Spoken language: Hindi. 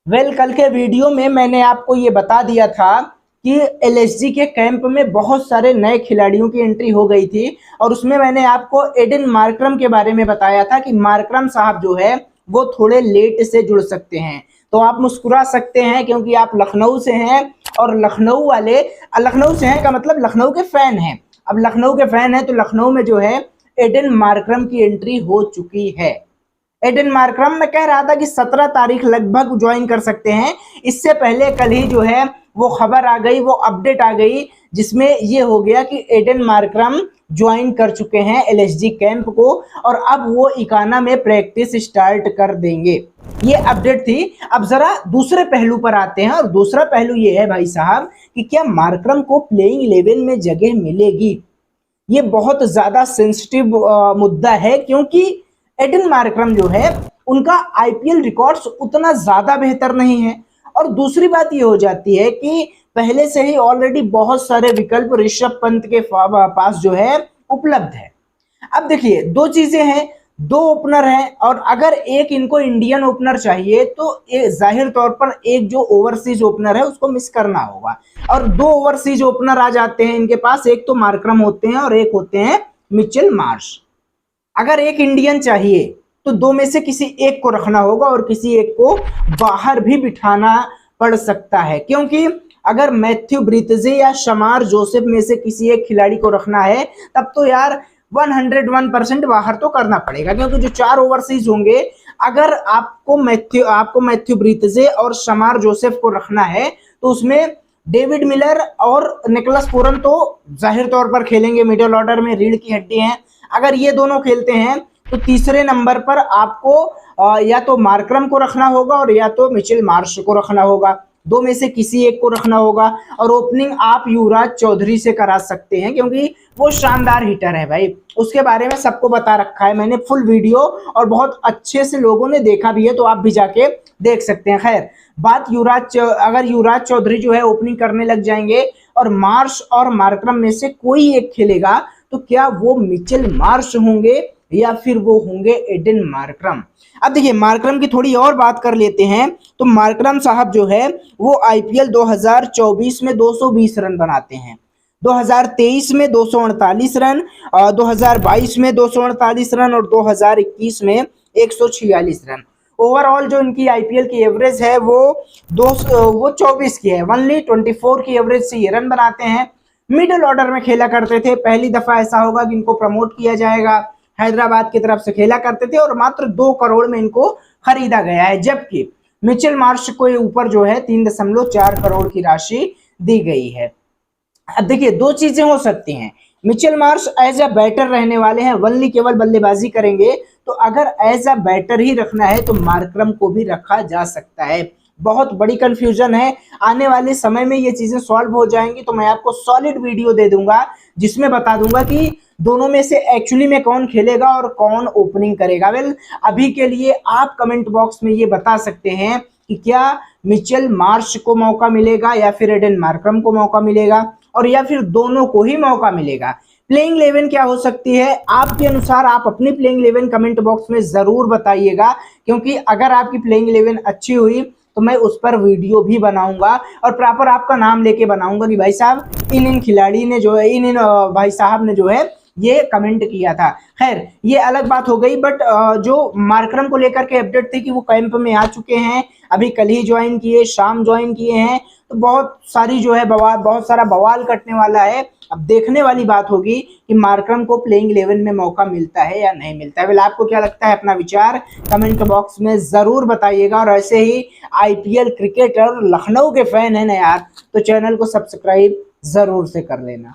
कल के वीडियो में मैंने आपको ये बता दिया था कि एलएसजी के कैंप में बहुत सारे नए खिलाड़ियों की एंट्री हो गई थी और उसमें मैंने आपको एडन मार्करम के बारे में बताया था कि मार्करम साहब जो है वो थोड़े लेट से जुड़ सकते हैं। तो आप मुस्कुरा सकते हैं क्योंकि आप लखनऊ से हैं और लखनऊ वाले लखनऊ से हैं का मतलब लखनऊ के फैन हैं। अब लखनऊ के फैन हैं तो लखनऊ में जो है एडन मार्करम की एंट्री हो चुकी है। एडन मार्करम में कह रहा था कि 17 तारीख लगभग ज्वाइन कर सकते हैं। इससे पहले कल ही जो है वो खबर आ गई, वो अपडेट आ गई जिसमें ये हो गया कि एडन मार्करम ज्वाइन कर चुके हैं एलएसजी कैंप को और अब वो इकाना में प्रैक्टिस स्टार्ट कर देंगे। ये अपडेट थी। अब जरा दूसरे पहलू पर आते हैं और दूसरा पहलू ये है भाई साहब कि क्या मार्करम को प्लेइंग 11 में जगह मिलेगी। ये बहुत ज्यादा सेंसिटिव मुद्दा है क्योंकि एडन मार्करम जो है उनका आईपीएल रिकॉर्ड्स उतना ज्यादा बेहतर नहीं है और दूसरी बात ये हो जाती है कि पहले से ही ऑलरेडी बहुत सारे विकल्प ऋषभ पंत के पास जो है उपलब्ध है। अब देखिए दो चीजें हैं, दो ओपनर हैं और अगर एक इनको इंडियन ओपनर चाहिए तो जाहिर तौर पर एक जो ओवरसीज ओपनर है उसको मिस करना होगा और दो ओवरसीज ओपनर आ जाते हैं इनके पास, एक तो मार्करम होते हैं और एक होते हैं मिचेल मार्श। अगर एक इंडियन चाहिए तो दो में से किसी एक को रखना होगा और किसी एक को बाहर भी बिठाना पड़ सकता है क्योंकि अगर मैथ्यू ब्रिटजे या शमार जोसेफ में से किसी एक खिलाड़ी को रखना है तब तो यार 101% बाहर तो करना पड़ेगा क्योंकि जो 4 ओवरसीज होंगे अगर आपको मैथ्यू ब्रिटजे और शमार जोसेफ को रखना है तो उसमें डेविड मिलर और निकोलस पूरन तो जाहिर तौर पर खेलेंगे, मिडिल ऑर्डर में रीढ़ की हड्डी हैं। अगर ये दोनों खेलते हैं तो तीसरे नंबर पर आपको या तो मार्करम को रखना होगा और या तो मिचेल मार्श को रखना होगा, दो में से किसी एक को रखना होगा। और ओपनिंग आप युवराज चौधरी से करा सकते हैं क्योंकि वो शानदार हिटर है भाई, उसके बारे में सबको बता रखा है मैंने फुल वीडियो और बहुत अच्छे से लोगों ने देखा भी है, तो आप भी जाके देख सकते हैं। खैर बात अगर युवराज चौधरी जो है ओपनिंग करने लग जाएंगे और मार्श और मार्करम में से कोई एक खेलेगा तो क्या वो मिचेल मार्श होंगे या फिर वो होंगे एडन मार्करम। अब देखिए मार्करम की थोड़ी और बात कर लेते हैं तो मार्करम साहब जो है वो आईपीएल 2024 में 220 रन बनाते हैं, 2023 में 248 रन, 2022 में 248 रन और 2021 में 146 रन। ओवरऑल जो इनकी आईपीएल की एवरेज है वो 24 की है, ओनली 24 की एवरेज से ये रन बनाते हैं। मिडिल ऑर्डर में खेला करते थे, पहली दफा ऐसा होगा कि इनको प्रमोट किया जाएगा, हैदराबाद की तरफ से खेला करते थे और मात्र 2 करोड़ में इनको खरीदा गया है, जबकि मिचेल मार्श को ऊपर जो है 3.4 करोड़ की राशि दी गई है। अब देखिए दो चीजें हो सकती हैं, Mitchell Marsh as a batter रहने वाले हैं, वनली केवल बल्लेबाजी करेंगे, तो अगर एज अ बैटर ही रखना है तो मार्करम को भी रखा जा सकता है। बहुत बड़ी कंफ्यूजन है, आने वाले समय में ये चीजें सॉल्व हो जाएंगी तो मैं आपको सॉलिड वीडियो दे दूंगा जिसमें बता दूंगा कि दोनों में से एक्चुअली में कौन खेलेगा और कौन ओपनिंग करेगा। अभी के लिए आप कमेंट बॉक्स में ये बता सकते हैं कि क्या मिचेल मार्श को मौका मिलेगा या फिर एडन मार्करम को मौका मिलेगा और या फिर दोनों को ही मौका मिलेगा। प्लेइंग 11 क्या हो सकती है आपके अनुसार, आप अपनी प्लेइंग 11 कमेंट बॉक्स में जरूर बताइएगा क्योंकि अगर आपकी प्लेइंग 11 अच्छी हुई तो मैं उस पर वीडियो भी बनाऊंगा और प्रॉपर आपका नाम लेके बनाऊंगा कि भाई साहब इन खिलाड़ी ने जो है इन भाई साहब ने जो है ये कमेंट किया था। खैर ये अलग बात हो गई, बट जो मार्करम को लेकर के अपडेट थी कि वो कैंप में आ चुके हैं, अभी कल ही ज्वाइन किए, शाम ज्वाइन किए हैं, तो बहुत सारी जो है बहुत सारा बवाल कटने वाला है। अब देखने वाली बात होगी कि मार्करम को प्लेइंग 11 में मौका मिलता है या नहीं मिलता है। आपको क्या लगता है, अपना विचार कमेंट बॉक्स में जरूर बताइएगा और ऐसे ही आईपीएल क्रिकेटर लखनऊ के फैन है ना यार तो चैनल को सब्सक्राइब जरूर से कर लेना।